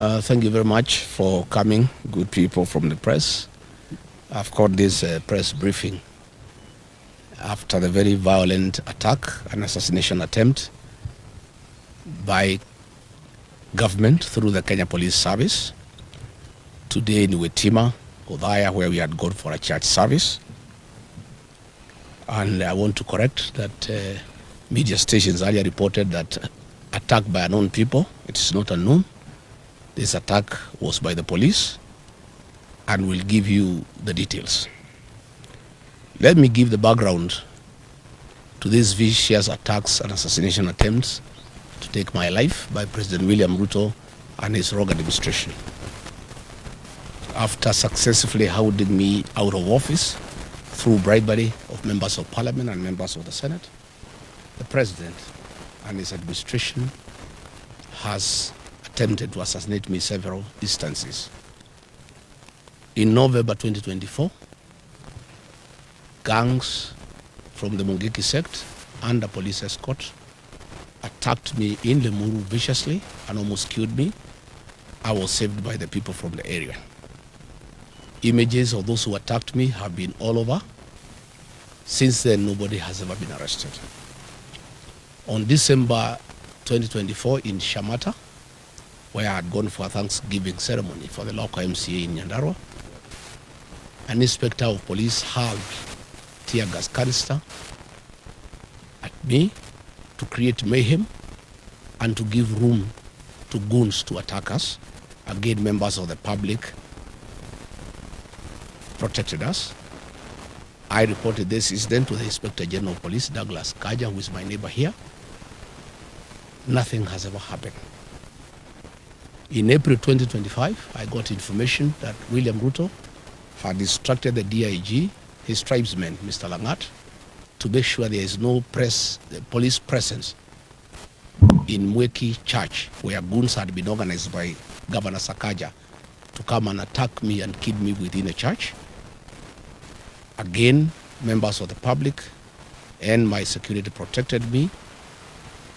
Thank you very much for coming, good people from the press. I've called this press briefing after the very violent attack and assassination attempt by government through the Kenya Police Service today in Wetima, Othaya, where we had gone for a church service. And I want to correct that media stations earlier reported that attack by unknown people. It is not unknown. This attack was by the police, and we'll give you the details. Let me give the background to these vicious attacks and assassination attempts to take my life by President William Ruto and his rogue administration. After successfully hounding me out of office through bribery of members of parliament and members of the Senate, the president and his administration has attempted to assassinate me several instances. In November 2024, gangs from the Mungiki sect under police escort attacked me in Lemuru viciously and almost killed me. I was saved by the people from the area. Images of those who attacked me have been all over. Since then, nobody has ever been arrested. On December 2024 in Shamata, where I had gone for a Thanksgiving ceremony for the local MCA in Nyandarua, an inspector of police hurled tear gas canister at me to create mayhem and to give room to goons to attack us. Again, members of the public protected us. I reported this incident to the Inspector General of Police, Douglas Kaja, who is my neighbor here. Nothing has ever happened. In April 2025, I got information that William Ruto had instructed the DIG, his tribesman, Mr. Langat, to make sure there is no police presence in Mweki Church, where goons had been organized by Governor Sakaja to come and attack me and kill me within a church. Again, members of the public and my security protected me,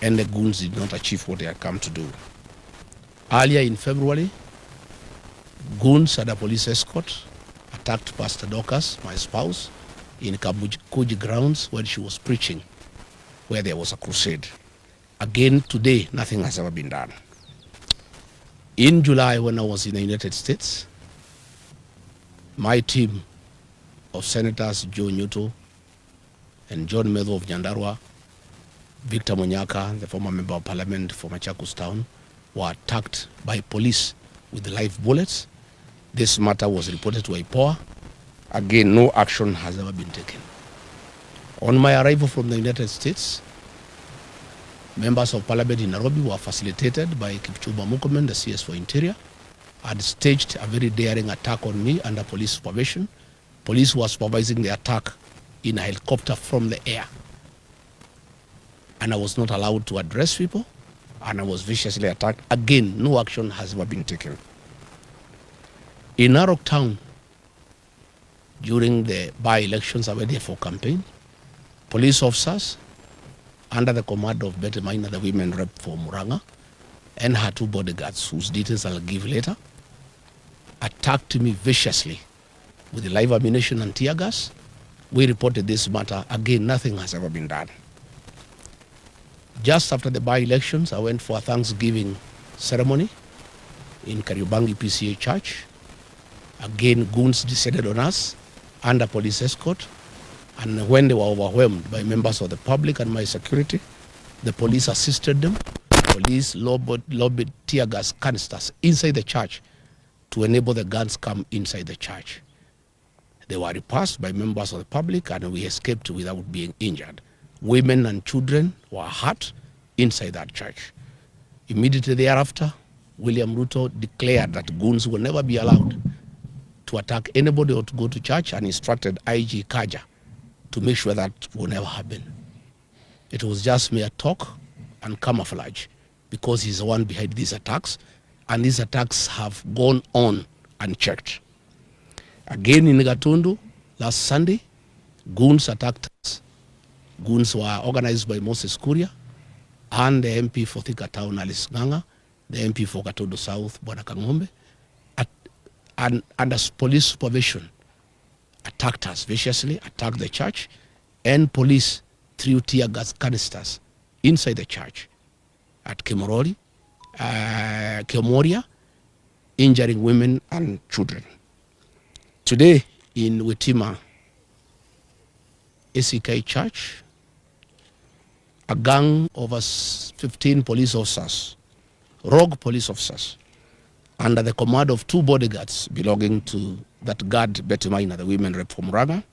and the goons did not achieve what they had come to do. Earlier in February, goons and a police escort attacked Pastor Dorcas, my spouse, in Kabuji grounds when she was preaching, where there was a crusade. Again, today, nothing has ever been done. In July, when I was in the United States, my team of Senators Joe Nyuto and John Medho of Nyandarua, Victor Monyaka, the former member of parliament for Machakos Town, were attacked by police with live bullets. This matter was reported to IPOA. Again, no action has ever been taken. On my arrival from the United States, members of parliament in Nairobi were facilitated by Kipchumba Murkomen, the CS for Interior, had staged a very daring attack on me under police supervision. Police were supervising the attack in a helicopter from the air. And I was not allowed to address people, and I was viciously attacked. Again, no action has ever been taken. In Narok Town, during the by-elections I went there for campaign, police officers, under the command of Betty Maina, the women rep for Muranga, and her two bodyguards, whose details I'll give later, attacked me viciously with live ammunition and tear gas. We reported this matter. Again, nothing has ever been done. Just after the by-elections, I went for a Thanksgiving ceremony in Kariobangi PCA Church. Again, goons descended on us under police escort. And when they were overwhelmed by members of the public and my security, the police assisted them. Police lobbied tear gas canisters inside the church to enable the guns come inside the church. They were repulsed by members of the public, and we escaped without being injured. Women and children were hurt inside that church. Immediately thereafter, William Ruto declared that goons will never be allowed to attack anybody or to go to church, and instructed IG Kaja to make sure that will never happen. It was just mere talk and camouflage, because he's the one behind these attacks, and these attacks have gone on unchecked. Again in Gatundu, last Sunday, goons attacked us. Goons were organized by Moses Kuria and the MP for Thika Town, Alice Nganga, the MP for Katodo South, Bwana Kang'ombe, and under police supervision, attacked us viciously, attacked the church, and police threw tear gas canisters inside the church at Kemoria, injuring women and children. Today in Witima ACK Church, a gang of 15 police officers, rogue police officers, under the command of 2 bodyguards belonging to that guard Betty Maina, the women rep from Raga,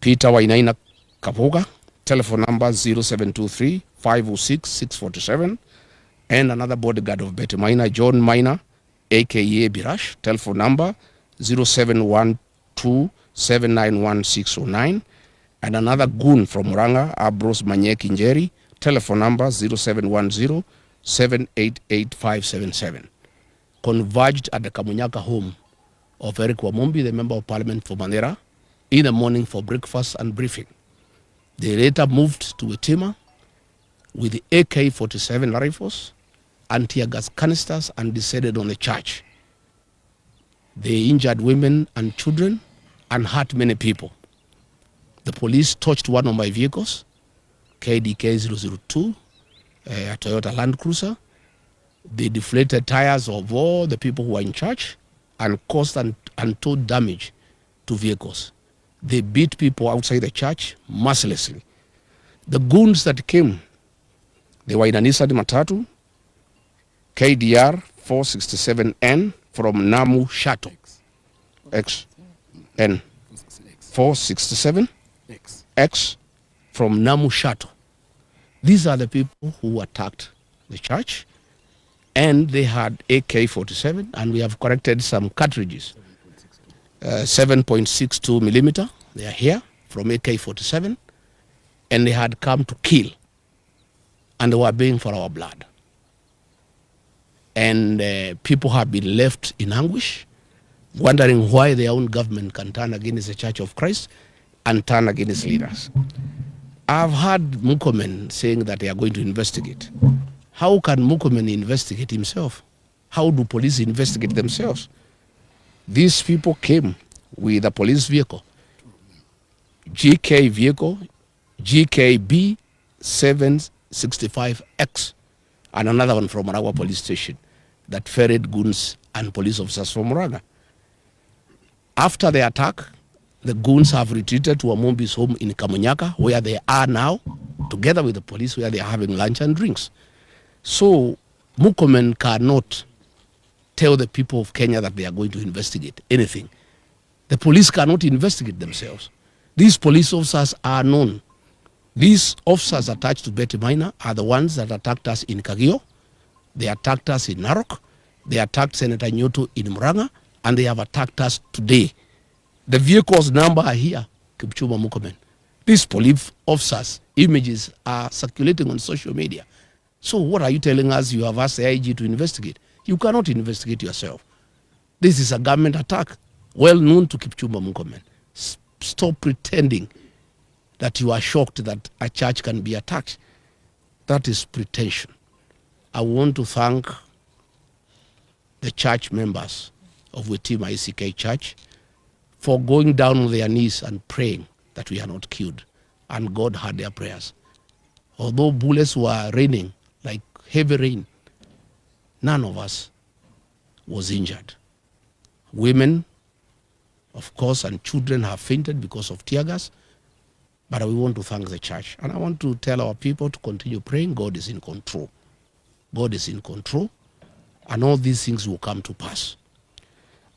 Peter Wainaina Kapuga, telephone number 0723 506 647, and another bodyguard of Betty Maina, John Maina, aka Birash, telephone number 0712 791 609, and another goon from Muranga, Abros Manyeki Njeri, telephone number 0710 788 577. Converged at the Kamunyaka home of Eric Wamumbi, the Member of Parliament for Mandera, in the morning for breakfast and briefing. They later moved to Witima with the AK-47 rifles and tear gas canisters and descended on the church. They injured women and children and hurt many people. The police touched one of my vehicles, KDK 002, a Toyota Land Cruiser. They deflated tires of all the people who were in church and caused untold damage to vehicles. They beat people outside the church mercilessly. The goons that came, they were in a Nissan Matatu, KDR 467N from Namu Shato, XN 467 X from Namu Shato. These are the people who attacked the church, and they had AK-47, and we have corrected some cartridges, 7.62 millimeter. They are here from AK-47, and they had come to kill, and they were begging for our blood. And people have been left in anguish, wondering why their own government can turn against the Church of Christ and turn against leaders. I've heard Mukomen saying that they are going to investigate. How can Mukomen investigate himself? How do police investigate themselves? These people came with a police vehicle, GK vehicle, GKB 765X, and another one from Marawa police station that ferried goons and police officers from Muraga. After the attack, the goons have retreated to Wamumbi's home in Kamunyaka, where they are now, together with the police, where they are having lunch and drinks. So Mukomen cannot tell the people of Kenya that they are going to investigate anything. The police cannot investigate themselves. These police officers are known. These officers attached to Betty Maina are the ones that attacked us in Kagio. They attacked us in Narok. They attacked Senator Nyoto in Muranga, and they have attacked us today. The vehicle's number are here, Kipchumba Mukomen. These police officers' images are circulating on social media. So what are you telling us? You have asked the IG to investigate. You cannot investigate yourself. This is a government attack, well known to Kipchumba Mukomen. Stop pretending that you are shocked that a church can be attacked. That is pretension. I want to thank the church members of Witima ACK Church for going down on their knees and praying that we are not killed. And God heard their prayers. Although bullets were raining like heavy rain, none of us was injured. Women, of course, and children have fainted because of tear gas. But we want to thank the church. And I want to tell our people to continue praying. God is in control. God is in control. And all these things will come to pass.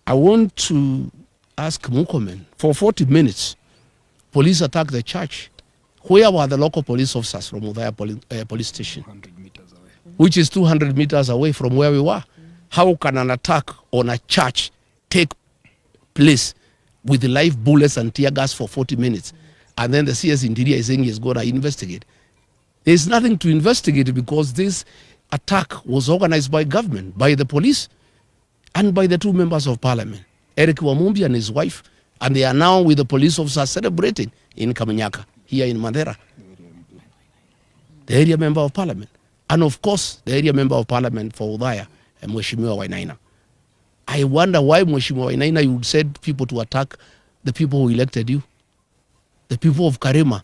I want to ask Mukomen, for 40 minutes, police attacked the church. Where were the local police officers from Udaya police station? 200 meters away. Which is 200 meters away from where we were. How can an attack on a church take place with live bullets and tear gas for 40 minutes? And then the CS Interior is saying he's going to investigate. There's nothing to investigate because this attack was organized by government, by the police, and by the 2 members of parliament, Eric Wamumbi and his wife, and they are now with the police officers celebrating in Kamunyaka, here in Mandera, the area member of parliament. And of course, the area member of parliament for Udhaya, Mheshimiwa Wainaina. I wonder why, Mheshimiwa Wainaina, you would send people to attack the people who elected you. The people of Karema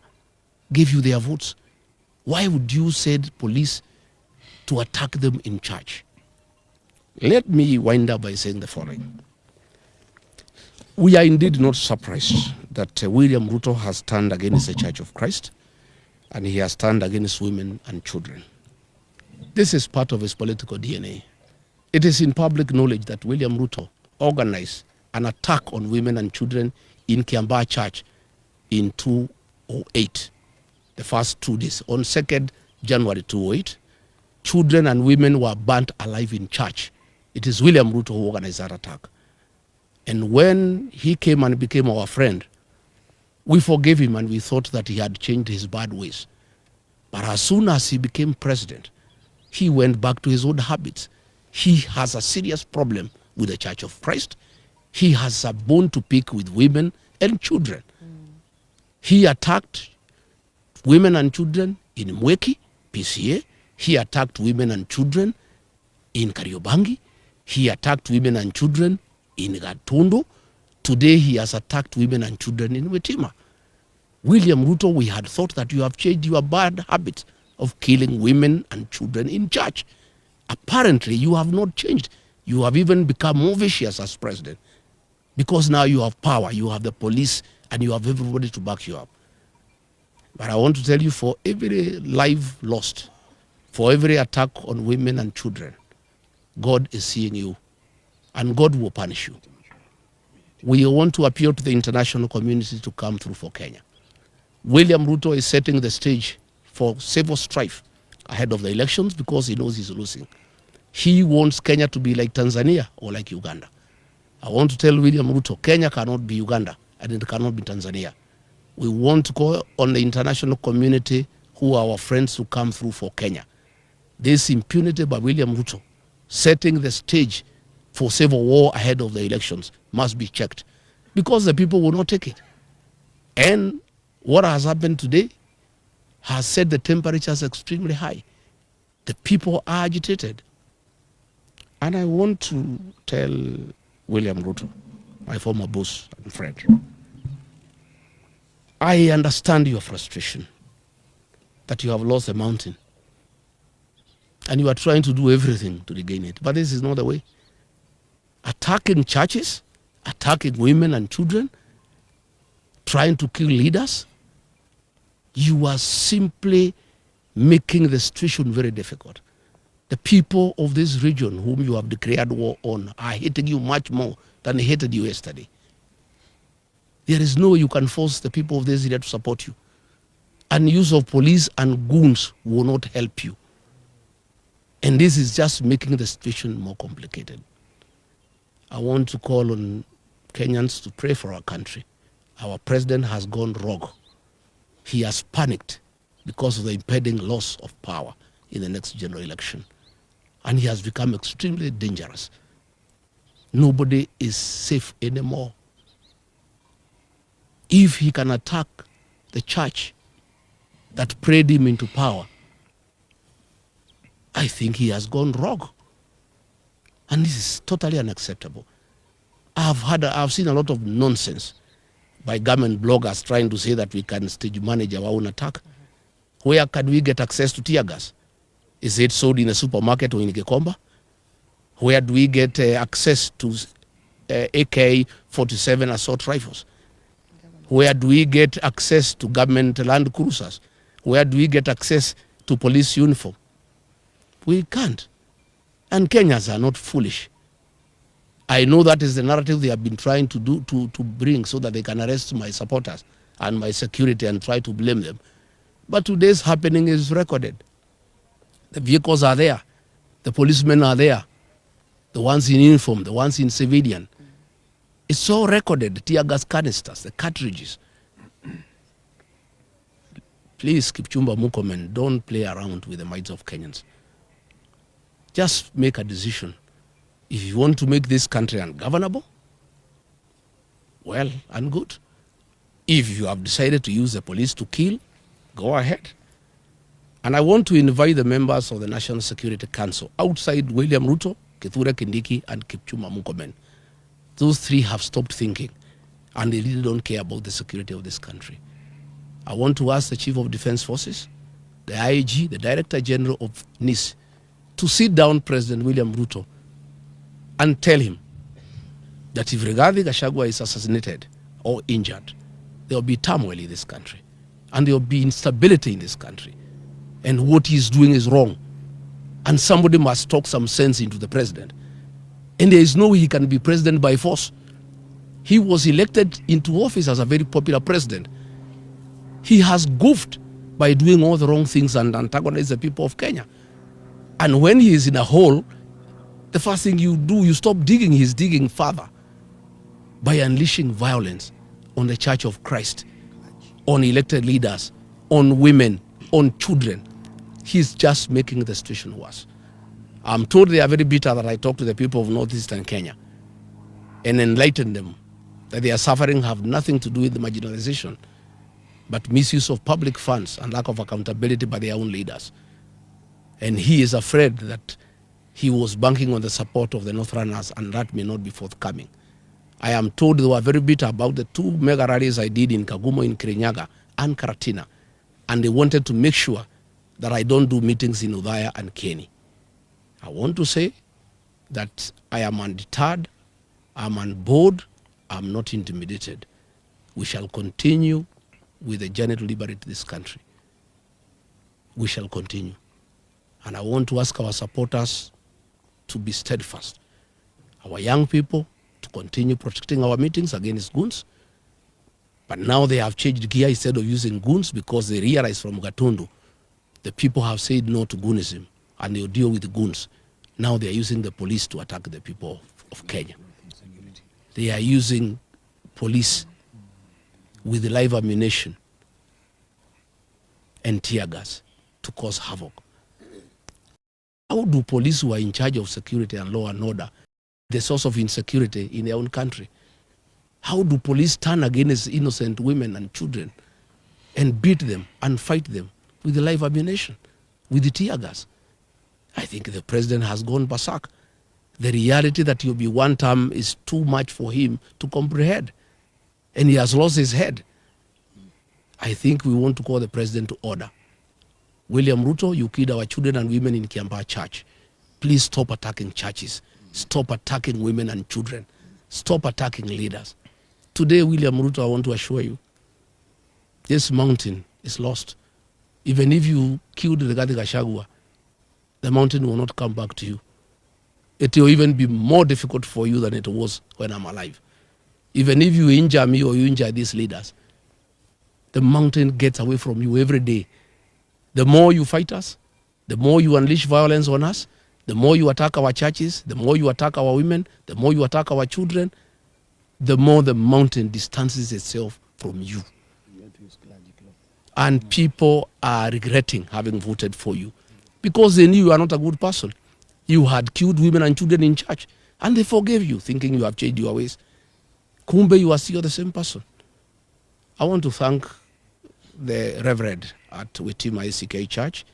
gave you their votes. Why would you send police to attack them in church? Let me wind up by saying the following. We are indeed not surprised that William Ruto has turned against the Church of Christ, and he has turned against women and children. This is part of his political DNA. It is in public knowledge that William Ruto organized an attack on women and children in Kiambaa Church in 2008, the first 2 days. On 2nd January 2008, children and women were burnt alive in church. It is William Ruto who organized that attack. And when he came and became our friend, we forgave him and we thought that he had changed his bad ways. But as soon as he became president, he went back to his old habits. He has a serious problem with the Church of Christ. He has a bone to pick with women and children. He attacked women and children in Mweki, PCA. He attacked women and children in Kariobangi. He attacked women and children in Gatundu. Today he has attacked women and children in Wetima. William Ruto, we had thought that you have changed your bad habit of killing women and children in church. Apparently you have not changed. You have even become more vicious as president, because now you have power, you have the police, and you have everybody to back you up. But I want to tell you, for every life lost, for every attack on women and children, God is seeing you, and God will punish you. We want to appeal to the international community to come through for Kenya. William Ruto is setting the stage for civil strife ahead of the elections because he knows he's losing. He wants Kenya to be like Tanzania or like Uganda. I want to tell William Ruto, Kenya cannot be Uganda and it cannot be Tanzania. We want to call on the international community, who are our friends, to come through for Kenya. This impunity by William Ruto, setting the stage for civil war ahead of the elections, must be checked, because the people will not take it. And what has happened today has set the temperatures extremely high. The people are agitated. And I want to tell William Ruto, my former boss and friend, I understand your frustration that you have lost a mountain and you are trying to do everything to regain it. But this is not the way. Attacking churches, attacking women and children, trying to kill leaders, you are simply making the situation very difficult. The people of this region whom you have declared war on are hating you much more than they hated you yesterday. There is no way you can force the people of this area to support you. And use of police and goons will not help you. And this is just making the situation more complicated. I want to call on Kenyans to pray for our country. Our president has gone rogue. He has panicked because of the impending loss of power in the next general election. And he has become extremely dangerous. Nobody is safe anymore. If he can attack the church that prayed him into power, I think he has gone rogue. And this is totally unacceptable. I've seen a lot of nonsense by government bloggers trying to say that we can stage manage our own attack. Where can we get access to tear gas? Is it sold in a supermarket or in Gikomba? Where do we get access to AK-47 assault rifles? Where do we get access to government land cruisers? Where do we get access to police uniform? We can't. And Kenyans are not foolish. I know that is the narrative they have been trying to do to bring so that they can arrest my supporters and my security and try to blame them. But today's happening is recorded. The vehicles are there. The policemen are there. The ones in uniform, the ones in civilian. It's all recorded. The tear gas canisters, the cartridges. Please, Kipchumba Murkomen, don't play around with the minds of Kenyans. Just make a decision. If you want to make this country ungovernable, well and good. If you have decided to use the police to kill, go ahead. And I want to invite the members of the National Security Council outside William Ruto, Kithure Kindiki, and Kipchumba Murkomen. Those three have stopped thinking, and they really don't care about the security of this country. I want to ask the Chief of Defense Forces, the IG, the Director General of NIS, to sit down President William Ruto and tell him that if Rigathi Gachagua is assassinated or injured, there will be turmoil in this country, and there will be instability in this country. And what he's doing is wrong. And somebody must talk some sense into the president. And there is no way he can be president by force. He was elected into office as a very popular president. He has goofed by doing all the wrong things and antagonized the people of Kenya. And when he is in a hole, the first thing you do, you stop digging. He's digging further by unleashing violence on the Church of Christ, on elected leaders, on women, on children. He's just making the situation worse. I'm told they are very bitter that I talk to the people of northeastern Kenya and enlighten them that their suffering have nothing to do with the marginalization, but misuse of public funds and lack of accountability by their own leaders. And he is afraid that he was banking on the support of the Northerners, and that may not be forthcoming. I am told they were very bitter about the 2 mega rallies I did in Kagumo, in Kirinyaga, and Karatina, and they wanted to make sure that I don't do meetings in Udhaya and Kieni. I want to say that I am undeterred, I'm on board, I'm not intimidated. We shall continue with the journey to liberate this country. We shall continue. And I want to ask our supporters to be steadfast. Our young people to continue protecting our meetings against goons. But now they have changed gear. Instead of using goons, because they realize from Gatundu, the people have said no to goonism and they'll deal with the goons. Now they are using the police to attack the people of Kenya. They are using police with live ammunition and tear gas to cause havoc. How do police who are in charge of security and law and order the source of insecurity in their own country? How do police turn against innocent women and children and beat them and fight them with the live ammunition, with the tear gas? I think the president has gone berserk. The reality that he'll be one term is too much for him to comprehend. And he has lost his head. I think we want to call the president to order. William Ruto, you killed our children and women in Kiambaa Church. Please stop attacking churches. Stop attacking women and children. Stop attacking leaders. Today, William Ruto, I want to assure you, this mountain is lost. Even if you killed Rigathi Gachagua, the mountain will not come back to you. It will even be more difficult for you than it was when I'm alive. Even if you injure me or you injure these leaders, the mountain gets away from you every day. The more you fight us, the more you unleash violence on us, the more you attack our churches, the more you attack our women, the more you attack our children, the more the mountain distances itself from you. And people are regretting having voted for you because they knew you are not a good person. You had killed women and children in church, and they forgave you, thinking you have changed your ways. Kumbe, you are still the same person. I want to thank the Reverend at Witima ACK Church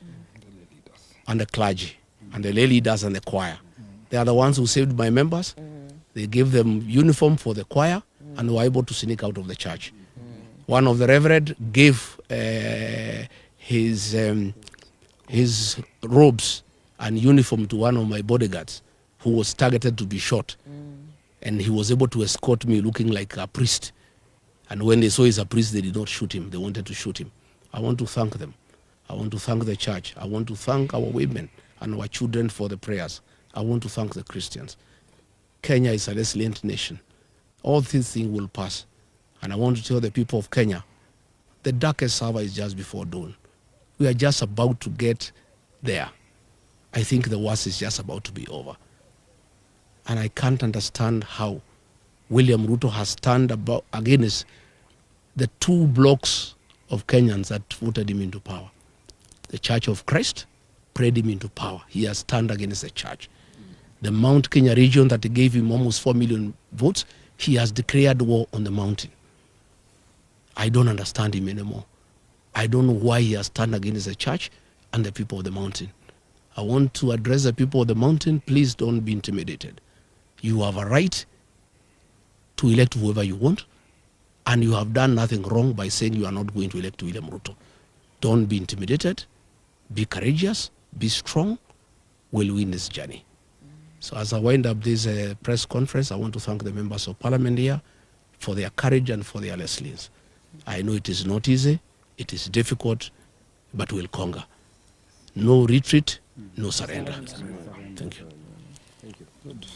and the clergy and the lay leaders and the choir. They are the ones who saved my members. They gave them uniform for the choir and were able to sneak out of the church. One of the Reverend gave his robes and uniform to one of my bodyguards who was targeted to be shot. And he was able to escort me looking like a priest. And when they saw he's a priest, they did not shoot him. They wanted to shoot him. I want to thank them. I want to thank the church. I want to thank our women and our children for the prayers. I want to thank the Christians. Kenya is a resilient nation. All these things will pass. And I want to tell the people of Kenya, the darkest hour is just before dawn. We are just about to get there. I think the worst is just about to be over. And I can't understand how William Ruto has turned against the 2 blocks of Kenyans that voted him into power. The Church of Christ prayed him into power. He has turned against the church. The Mount Kenya region that gave him almost 4 million votes, he has declared war on the mountain. I don't understand him anymore. I don't know why he has turned against the church and the people of the mountain. I want to address the people of the mountain. Please don't be intimidated. You have a right to elect whoever you want, and you have done nothing wrong by saying you are not going to elect William Ruto. Don't be intimidated. Be courageous. Be strong. We'll win this journey. So as I wind up this press conference, I want to thank the members of parliament here for their courage and for their resilience. I know it is not easy. It is difficult, but we'll conquer. No retreat, no surrender. Thank you. Thank you. Good.